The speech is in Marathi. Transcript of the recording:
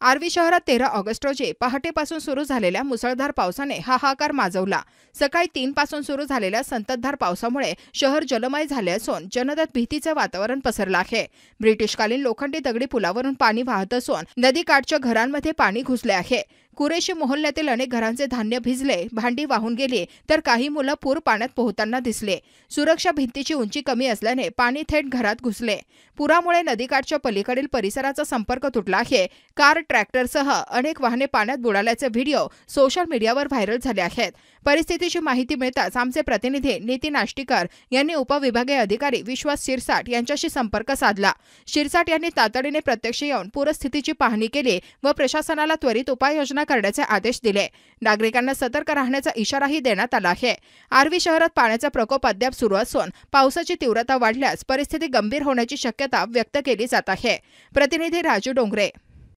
आर्वी शहरात 13 ऑगस्ट रोजी पहाटेपासून सुरू झालेल्या मुसळधार पावसाने हाहाकार माजवला। सकाळी 3 पासून सुरू झालेल्या संततधार पावसामुळे शहर जलमय झाले असून जनतेत भीतीचे वातावरण पसरले आहे। ब्रिटिशकालीन लोखंडी दगडी पुलावरून पाणी वाहत असून नदीकाठच्या घरांमध्ये पाणी घुसले आहे। कुरेशी मोहल्ल्यातील अनेक घरांचे धान्य भिजले, भांडी वाहून गेली, तर काही मुलं पूर पाण्यात पोहताना दिसले। सुरक्षा भिंतीची उंची कमी असल्याने पाणी थेट घरात घुसले। पुरामुळे नदीकाठच्या पलीकडील परिसराचा संपर्क तुटला आहे। कार, ट्रॅक्टरसह अनेक वाहने पाण्यात बुडाल्याचे व्हिडिओ सोशल मीडियावर व्हायरल झाले आहेत। परिस्थितीची माहिती मिळताच आमचे प्रतिनिधी नितीन आष्टीकर यांनी उपविभागीय अधिकारी विश्वास शिरसाट यांच्याशी संपर्क साधला। शिरसाट यांनी तातडीने प्रत्यक्ष येऊन पूरस्थितीची पाहणी केली व प्रशासनाला त्वरित उपाययोजना करण्याचे आदेश दिले। नागरिकांना सतर्क राहण्याचा इशाराही देण्यात आला आहे। आर्वी शहरात पाण्याचा प्रकोप अद्याप सुरू असून पावसाची तीव्रता वाढल्यास परिस्थिती गंभीर होण्याची शक्यता व्यक्त केली जात आहे। प्रतिनिधी राजू डोंगरे।